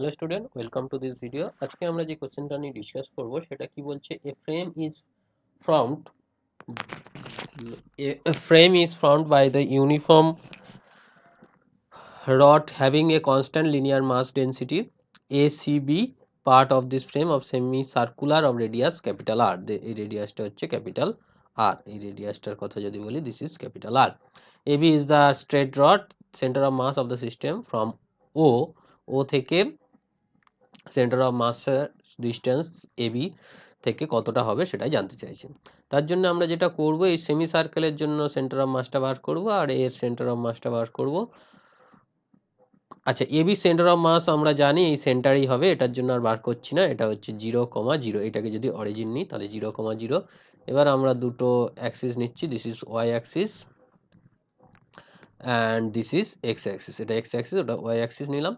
Hello student, welcome to this video. আজকে আমরা যে কোশ্চেনটা নিয়ে ডিসকাস করব সেটা কি বলছে, a frame is formed by the uniform rod having a constant linear mass density ACB part of this frame of semicircular of radius capital R. এই রেডিয়াসটা হচ্ছে ক্যাপিটাল R। এই রেডিয়াসটার কথা যদি বলি, this is capital R. AB is the straight rod center of mass of the system from O থেকে centre of মাসের distance AB থেকে কতটা হবে সেটাই জানতে চাইছেন। তার জন্য আমরা যেটা করব, এই সেমি সার্কেলের জন্য সেন্টার অফ মাসটা বার করব আর এর সেন্টার অফ মাসটা বার করব। আচ্ছা, এবি সেন্টার অফ মাস আমরা জানি এই সেন্টারই হবে, এটার জন্য আর বার করছি না। এটা হচ্ছে 0,0। এটাকে যদি অরিজিন নিই তাহলে 0,0। এবার আমরা দুটো অ্যাক্সিস নিচ্ছি, this is Y Axis and this is x Axis. এটা এক্স অ্যাক্সিস, ওটা ওয়াই অ্যাক্সিস নিলাম।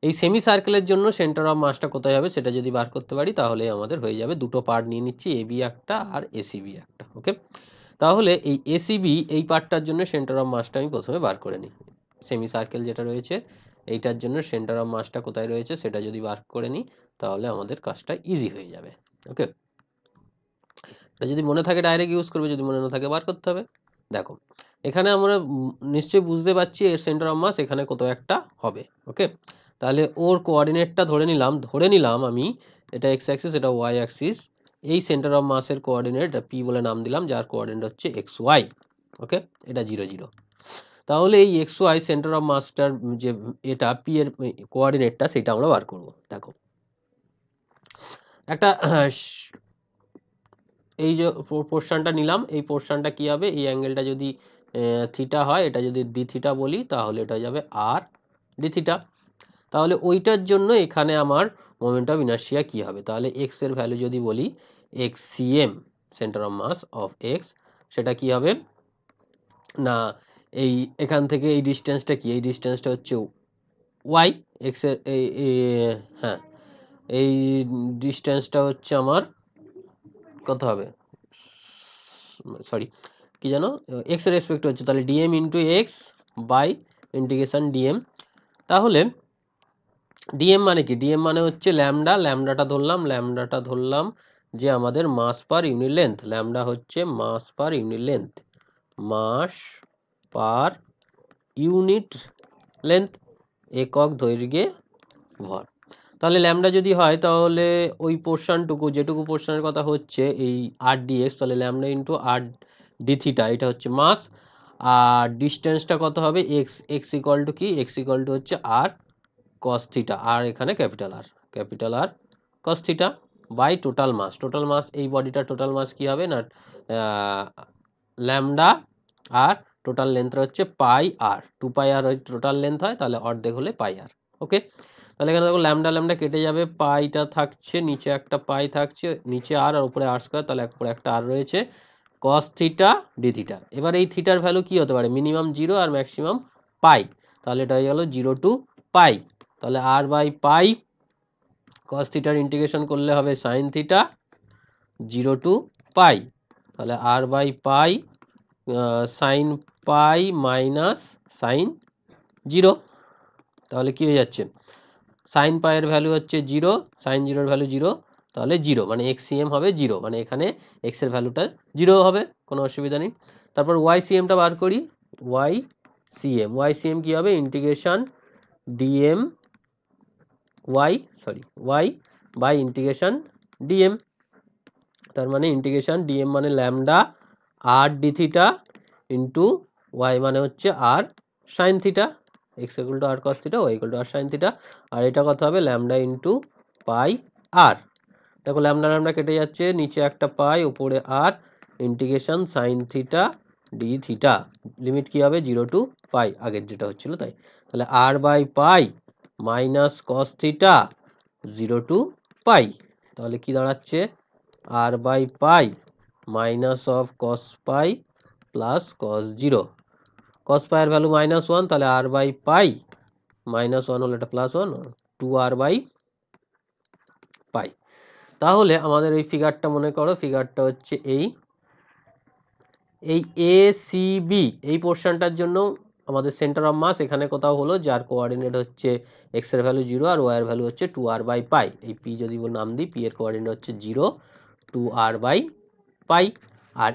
এই সেমি সার্কেলের জন্য সেন্টার অফ মাসটা কোথায় হবে সেটা যদি বার করতে পারি তাহলে আমাদের হয়ে যাবে। দুটো পার্ট নিয়ে নিচ্ছি, এবি একটা আর এসিবি একটা। ওকে, তাহলে এই এসিবি এই পার্টটার জন্য সেন্টার অফ মাসটা আমি প্রথমে বার করে নিই। সেমি সার্কেল যেটা রয়েছে এইটার জন্য সেন্টার অফ মাসটা কোথায় রয়েছে সেটা যদি বার করে নিই তাহলে আমাদের কাজটা ইজি হয়ে যাবে। ওকে, এটা যদি মনে থাকে ডাইরেক্ট ইউজ করবে, যদি মনে না থাকে বার করতে হবে। দেখো, এখানে আমরা নিশ্চয়ই বুঝতে পারছি এর সেন্টার অফ মাস এখানে কোথাও একটা হবে। ওকে, তাহলে ওর কোঅর্ডিনেটটা ধরে নিলাম আমি, এটা এক্স অ্যাক্সিস, এটা ওয়াই অ্যাক্সিস। এই সেন্টার অফ মাসের কোঅর্ডিনেট পি বলে নাম দিলাম, যার কোঅর্ডিনেট হচ্ছে এক্স ওয়াই। ওকে, এটা 0, 0। তাহলে এই এক্স ওয়াই সেন্টার অফ মাসটার যে এটা পি এর কোঅর্ডিনেটটা সেটা আমরা বার করব। দেখো, একটা এই যে পোর্শনটা নিলাম, এই পোর্শনটা কি হবে, এই অ্যাঙ্গেলটা যদি থিটা হয়, এটা যদি ডি থিটা বলি তাহলে এটা যাবে আর ডি থিটা। তাহলে ওইটার জন্য এখানে আমার মোমেন্ট অফ ইনার্শিয়া কি হবে, তাহলে এক্স এর ভ্যালু যদি বলি x CM centre of mass of x, সেটা কি হবে না, এই এখান থেকে এই ডিস্টেন্সটা কি, এই ডিস্টেন্সটা হচ্ছে ওয়াই। এক্স এর হ্যাঁ, এই ডিস্টেন্সটা হচ্ছে আমার কত হবে, সরি কি জানো, এক্স এর রেসপেক্ট হচ্ছে, তাহলে dm into x by integration dm. তাহলে ডিএম মানে কি, ডিএম মানে হচ্ছে ল্যামডা, ল্যামডাটা ধরলাম যে আমাদের মাস পার ইউনিট লেন্থ, ল্যামডা হচ্ছে মাস পার ইউনিট লেন্থ, মাস পার ইউনিট লেন্থ, একক দৈর্ঘ্যে ভর। তাহলে ল্যামডা যদি হয় তাহলে ওই পোর্শনটুকু, যেটুকু পোর্শনের কথা হচ্ছে এই আর ডিএক্স, তাহলে lambda into r D theta, এটা হচ্ছে মাস। আর ডিস্টেন্সটা কত হবে, এক্স, এক্স ইকুয়াল টু কি, এক্স ইকুয়াল টু হচ্ছে আর কস থিটা, আর এখানে capital r cos theta by total mass. এই বডিটার টোটাল মাস কি হবে না, ল্যামডা আর টোটাল লেন্থ হচ্ছে পাই আর, 2 পাই আর টোটাল লেন্থ হয়, তাহলে অর্ধেক হলে পাই আর। ওকে, তাহলে এখানে দেখো ল্যামডা কেটে যাবে, পাইটা থাকছে, নিচে একটা পাই থাকছে, নিচে আর উপরে আর স্কয়ার, তাহলে উপরে একটা আর রয়েছে, কস থিটা ডি থিটা। এবার এই থিটার ভ্যালু কি হতে পারে, মিনিমাম 0 আর ম্যাক্সিমাম পাই, তাহলে এটা হয়ে গেল 0 টু পাই। তাহলে আর বাই পাই কস থিটার ইন্টিগ্রেশন করলে হবে সাইন থিটা 0 টু পাই, তাহলে R by pi sine pi minus sine 0। তাহলে কি হয়ে যাচ্ছে, সাইন পাইয়ের ভ্যালু হচ্ছে 0, সাইন 0 এর ভ্যালু 0, তাহলে 0 মানে এক্স সিএম হবে 0, মানে এখানে এক্স এর ভ্যালুটা 0 হবে, কোনো অসুবিধা নেই। তারপর ওয়াই সিএমটা বার করি, ওয়াই সিএম কি হবে, integration DM Y by integration DM. তার মানে ইন্টিগ্রেশন ডিএম মানে lambda R D theta into Y মানে হচ্ছে R sine theta, X equal to R cos theta, Y equal to R sine theta. আর এটা কত হবে, ল্যামডা ইন্টু পাই আর। দেখো ল্যামডা কেটে যাচ্ছে, নিচে একটা পাই উপরে R, integration sine theta D theta, limit কি হবে 0 টু পাই, আগের যেটা হচ্ছিল তাই। তাহলে R by pi minus cos theta 0 to pi, তাহলে কি দাঁড়াচ্ছে, R by pi minus of cos pi plus cos 0। Cos পাইয়ের ভ্যালু -1, তাহলে আর বাই পাই -1 হলে এটা +1, 2r বাই পাই। তাহলে আমাদের এই ফিগারটা মনে করো, ফিগারটা হচ্ছে এই এ সি বি এই পোর্শনটার জন্য আমাদের সেন্টার অফ মাস এখানে কোথাও হলো, যার কোঅর্ডিনেট হচ্ছে এক্স এর ভ্যালু 0 আর ওয়াই এর ভ্যালু হচ্ছে 2r বাই পাই। এই পি যদি নাম দিই, পি এর কোঅর্ডিনেট হচ্ছে 0 2r বাই পাই। আর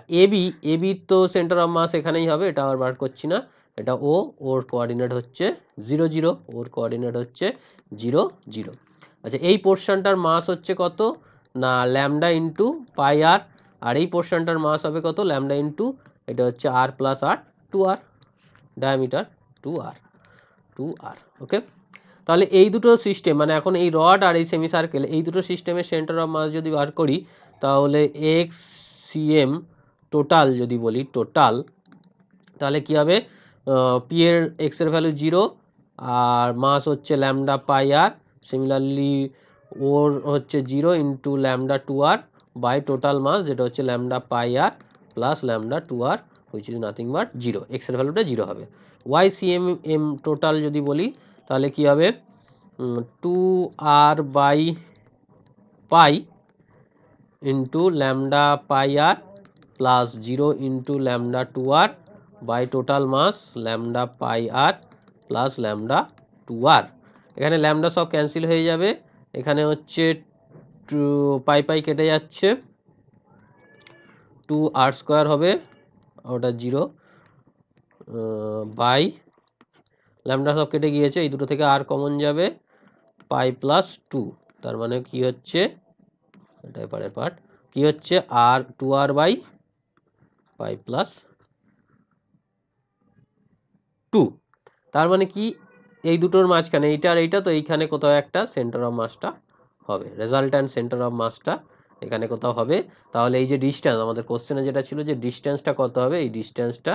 এবি তো সেন্টার অফ মাস এখানেই হবে, এটা আর বার করছি না। এটা ওর কোঅর্ডিনেট হচ্ছে 0 0, ওর কোঅর্ডিনেট হচ্ছে 0 0। আচ্ছা, এই পোর্শনটার মাস হচ্ছে কত না ল্যামডা ইন্টু পাই আর, আর এই পোর্শনটার মাস হবে কত ল্যামডা ইন্টু এটা হচ্ছে আর প্লাস আর 2r, ডায়ামিটার 2r। ওকে, তাহলে এই দুটো সিস্টেম মানে এখন এই রড আর এই সেমি সার্কেল এই দুটো সিস্টেমের সেন্টার অফ মাস যদি বার করি, তাহলে এক্স সিএম টোটাল যদি বলি টোটাল, তাহলে কি হবে পি এর এক্স এর ভ্যালু 0 আর মাস হচ্ছে ল্যামডা পাই আর, সিমিলারলি ওর হচ্ছে 0 into lambda 2r by total mass যেটা হচ্ছে lambda pi r plus lambda 2r which is nothing but 0, x এর ভ্যালুটা 0 হবে। ওয়াই সিএম টোটাল যদি বলি তাহলে কি হবে 2r by pi into lambda pi r plus 0 into lambda 2r by total mass lambda pi r plus lambda 2r। এখানে lambda সব ক্যান্সেল হয়ে যাবে, এখানে হচ্ছে পাই পাই কেটে যাচ্ছে, 2r স্কোয়ার হবে ওটা 0 বাই ল্যামডা সব কেটে গিয়েছে, এই দুটো থেকে আর কমন যাবে পাই প্লাস 2, তার মানে কি হচ্ছে এটা এপারের পার্ট কি হচ্ছে আর 2r বাই পাই প্লাস 2। তার মানে কি এই দুটোর মাঝখানে এইটা আর এইটা, তো এইখানে কোথাও একটা সেন্টার অফ মাসটা হবে, রেজাল্ট্যান্ট সেন্টার অফ মাসটা এখানে কোথাও হবে। তাহলে এই যে ডিস্টেন্স আমাদের কোশ্চেনে যেটা ছিল যে ডিস্টেন্সটা কত হবে, এই ডিস্টেন্সটা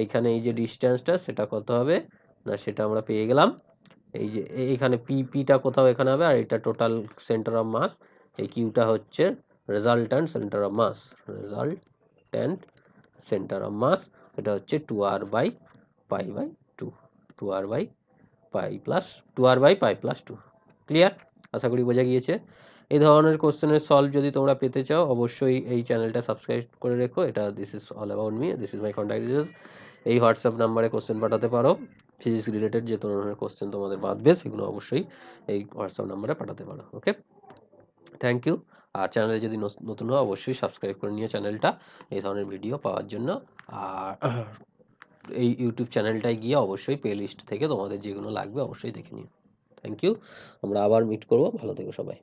এইখানে এই যে ডিস্টেন্সটা সেটা কত হবে না সেটা আমরা পেয়ে গেলাম। এই যে এইখানে পিটা কোথাও এখানে হবে, আর এটা টোটাল সেন্টার অফ মাস, এই কিউটা হচ্ছে resultant centre of mass, resultant centre of mass এটা হচ্ছে 2r by pi by 2, 2r by pi plus 2r by pi plus 2। Clear? আশা করি বোঝা গিয়েছে। এই ধরনের কোশ্চেনের সলভ যদি তোমরা পেতে চাও অবশ্যই এই চ্যানেলটা সাবস্ক্রাইব করে রেখো। এটা this is all about me, this is my contact details. এই হোয়াটসঅ্যাপ নাম্বারে কোশ্চেন পাঠাতে পারো, ফিজিক্স রিলেটেড যে ধরনের কোশ্চেন তোমাদের বাঁধবে সেগুলো অবশ্যই এই হোয়াটসঅ্যাপ নাম্বারে পাঠাতে পারো। ওকে, থ্যাংক ইউ। আর চ্যানেলে যদি নতুন হও অবশ্যই সাবস্ক্রাইব করে নিও চ্যানেলটা এই ধরনের ভিডিও পাওয়ার জন্য। আর এই ইউটিউব চ্যানেলটায় গিয়ে অবশ্যই প্লে লিস্ট থেকে তোমাদের যেগুলো লাগবে অবশ্যই দেখে নিও। থ্যাংক ইউ, আমরা আবার মিট করবো, ভালো থেকো সবাই।